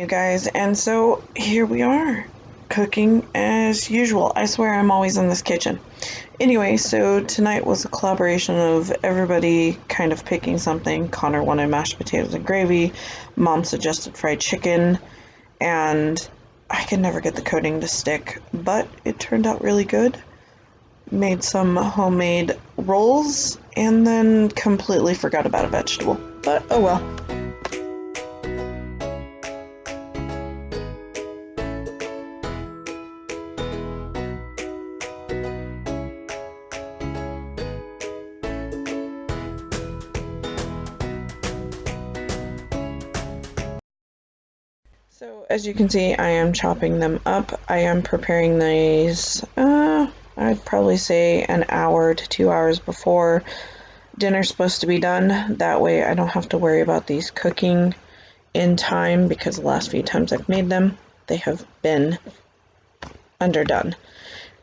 You guys, and so here we are, cooking as usual. I swear I'm always in this kitchen. Anyway, so tonight was a collaboration of everybody kind of picking something. Connor wanted mashed potatoes and gravy, Mom suggested fried chicken, and I could never get the coating to stick, but it turned out really good. Made some homemade rolls, and then completely forgot about a vegetable, but oh well. So as you can see, I am chopping them up. I am preparing these, I'd probably say an hour to 2 hours before dinner's supposed to be done. That way I don't have to worry about these cooking in time, because the last few times I've made them, they have been underdone.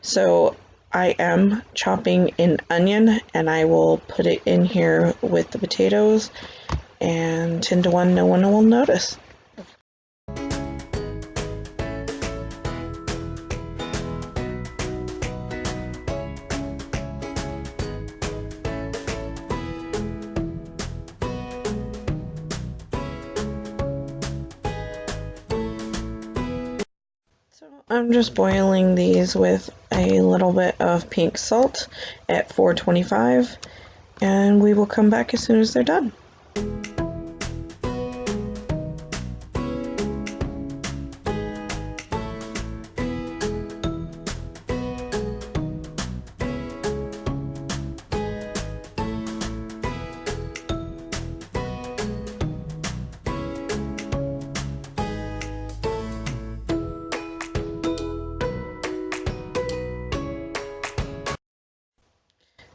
So I am chopping an onion, and I will put it in here with the potatoes, and 10 to 1, no one will notice. I'm just boiling these with a little bit of pink salt at 425, and we will come back as soon as they're done.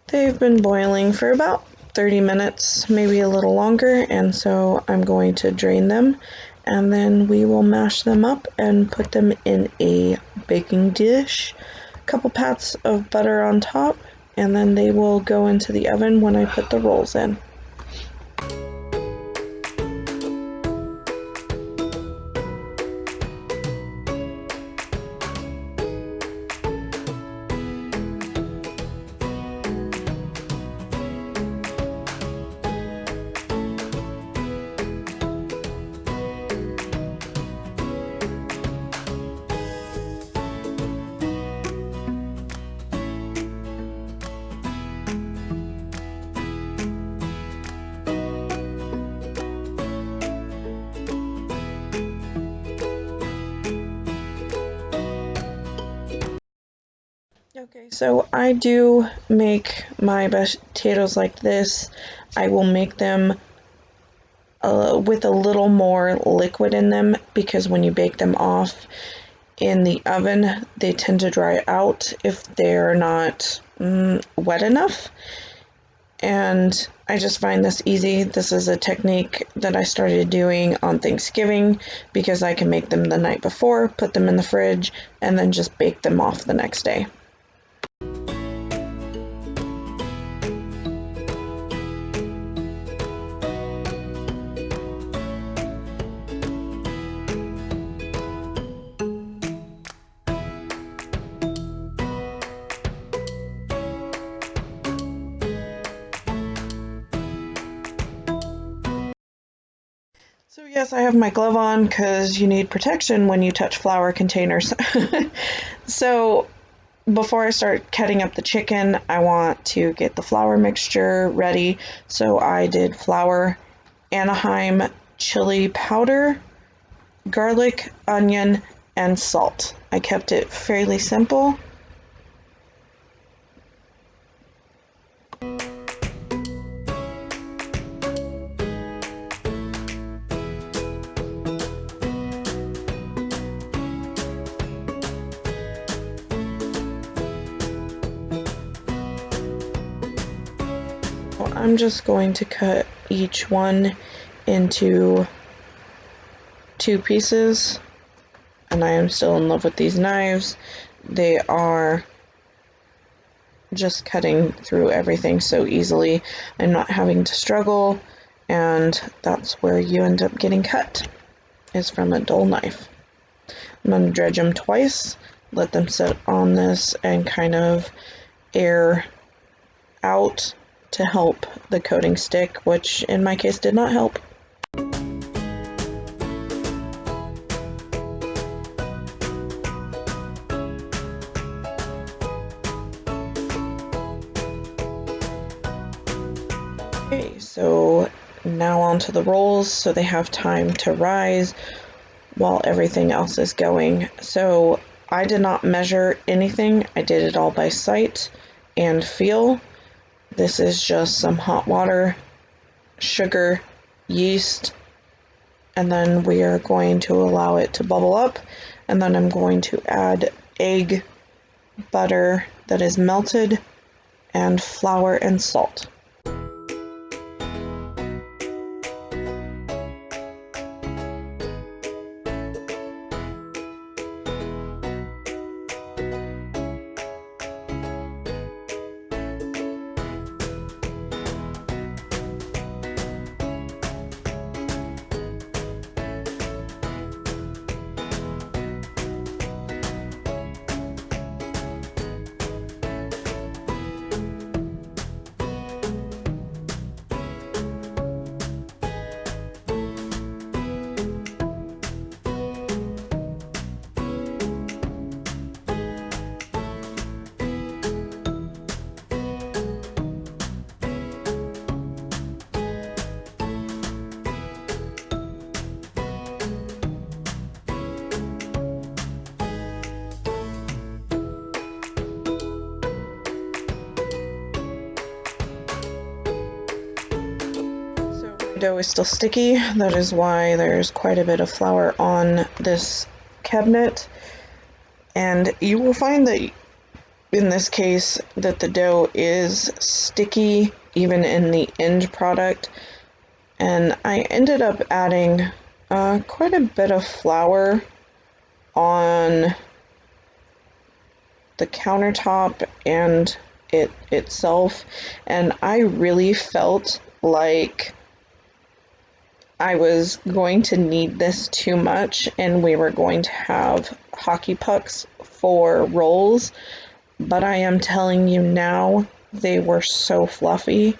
They've been boiling for about 30 minutes, maybe a little longer, and so I'm going to drain them, and then we will mash them up and put them in a baking dish, a couple pats of butter on top, and then they will go into the oven when I put the rolls in. Okay, so I do make my potatoes like this. I will make them with a little more liquid in them, because when you bake them off in the oven, they tend to dry out if they're not wet enough. And I just find this easy. This is a technique that I started doing on Thanksgiving, because I can make them the night before, put them in the fridge, and then just bake them off the next day. So yes, I have my glove on because you need protection when you touch flour containers. So before I start cutting up the chicken, I want to get the flour mixture ready. So I did flour, Anaheim chili powder, garlic, onion, and salt. I kept it fairly simple. I'm just going to cut each one into 2 pieces, and I am still in love with these knives. They are just cutting through everything so easily. I'm not having to struggle, and that's where you end up getting cut. is from a dull knife. I'm going to dredge them twice, let them sit on this and kind of air out to help the coating stick, which in my case did not help. Okay, so now onto the rolls so they have time to rise while everything else is going. So I did not measure anything. I did it all by sight and feel. This is just some hot water, sugar, yeast, and then we are going to allow it to bubble up, and then I'm going to add egg, butter that is melted, and flour and salt. Dough is still sticky. That is why there's quite a bit of flour on this cabinet, and you will find that in this case that the dough is sticky even in the end product, and I ended up adding quite a bit of flour on the countertop and it itself, and I really felt like I was going to knead this too much and we were going to have hockey pucks for rolls, but I am telling you now, they were so fluffy,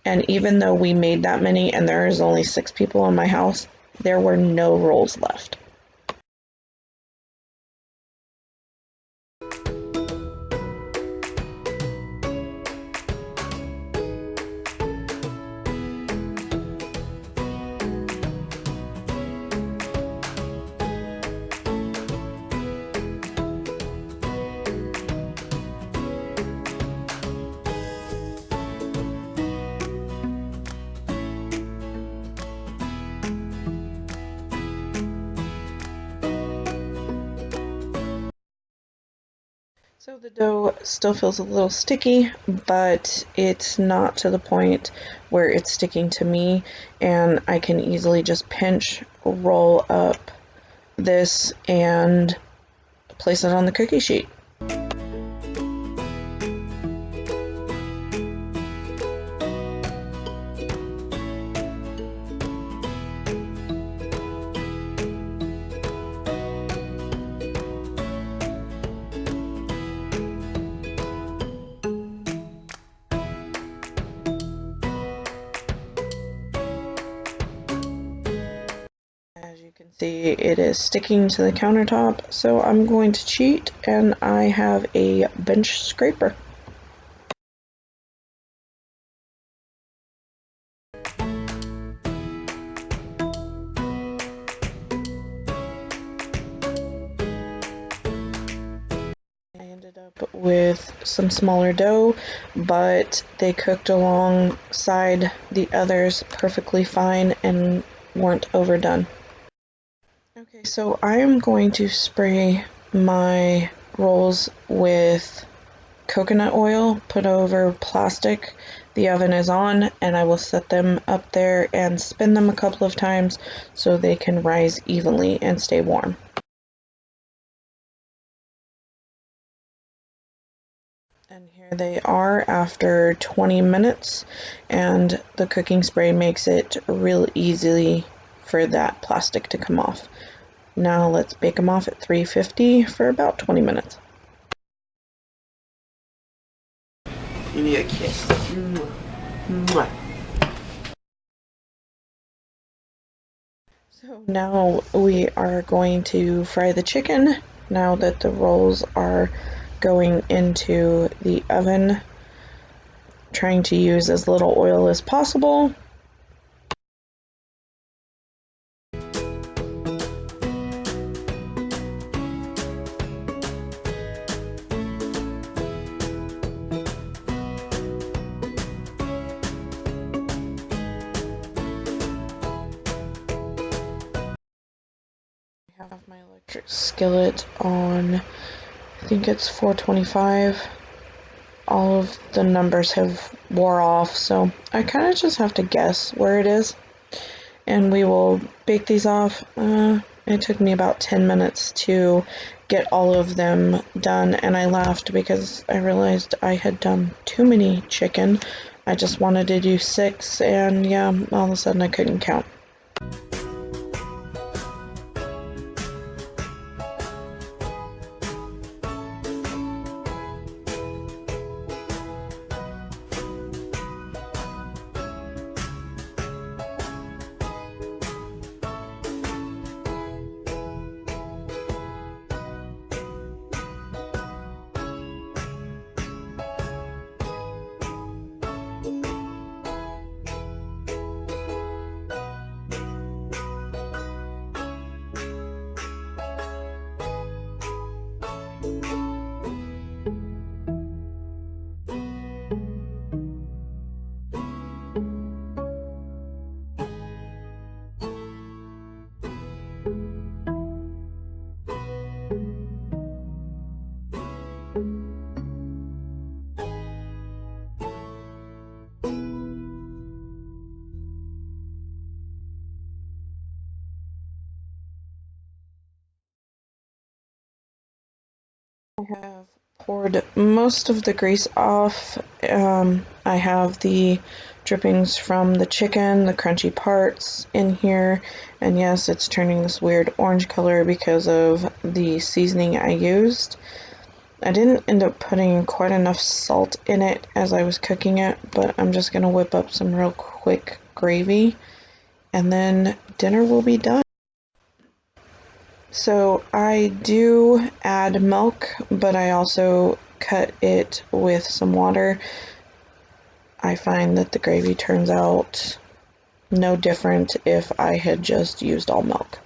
and even though we made that many and there is only 6 people in my house, there were no rolls left. So the dough still feels a little sticky, but it's not to the point where it's sticking to me, and I can easily just pinch, roll up this, and place it on the cookie sheet. As you can see, it is sticking to the countertop, so I'm going to cheat, and I have a bench scraper. I ended up with some smaller dough, but they cooked alongside the others perfectly fine and weren't overdone. Okay, so I am going to spray my rolls with coconut oil, put over plastic. The oven is on, and I will set them up there and spin them a couple of times so they can rise evenly and stay warm. And here they are after 20 minutes, and the cooking spray makes it real easy for that plastic to come off. Now let's bake them off at 350 for about 20 minutes. You need a kiss. Mwah. So now we are going to fry the chicken now that the rolls are going into the oven. Trying to use as little oil as possible. I have my electric skillet on, I think it's 425. All of the numbers have wore off, so I kind of just have to guess where it is. And we will bake these off. It took me about 10 minutes to get all of them done, and I laughed because I realized I had done too many chicken. I just wanted to do 6, and yeah, all of a sudden I couldn't count. I have poured most of the grease off. I have the drippings from the chicken, the crunchy parts in here, and yes, it's turning this weird orange color because of the seasoning I used. I didn't end up putting quite enough salt in it as I was cooking it, but I'm just going to whip up some real quick gravy, and then dinner will be done. So I do add milk, but I also cut it with some water. I find that the gravy turns out no different if I had just used all milk.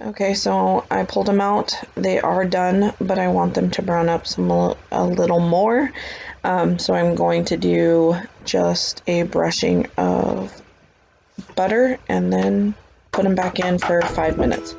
Okay, so I pulled them out. They are done, but I want them to brown up a little more. So I'm going to do just a brushing of butter and then put them back in for 5 minutes.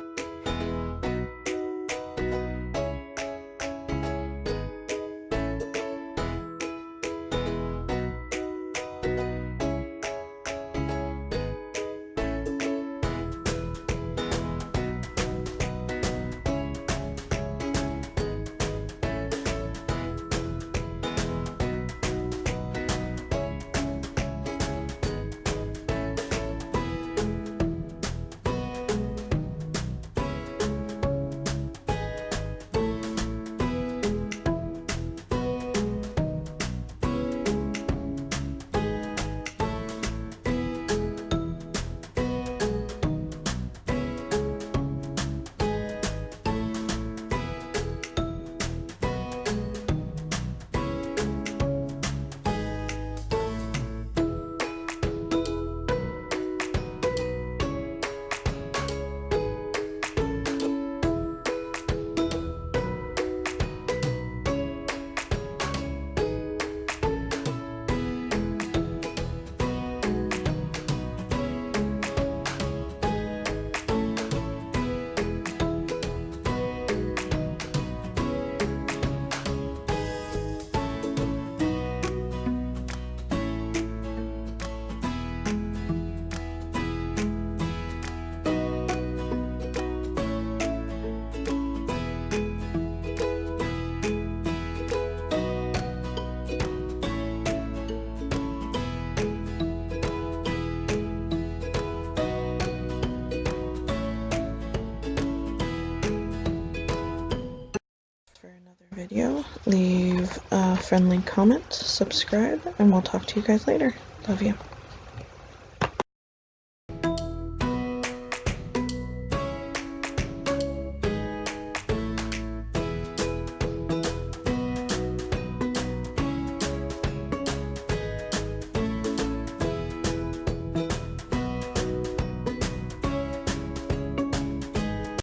friendly comment, subscribe, and we'll talk to you guys later. Love you.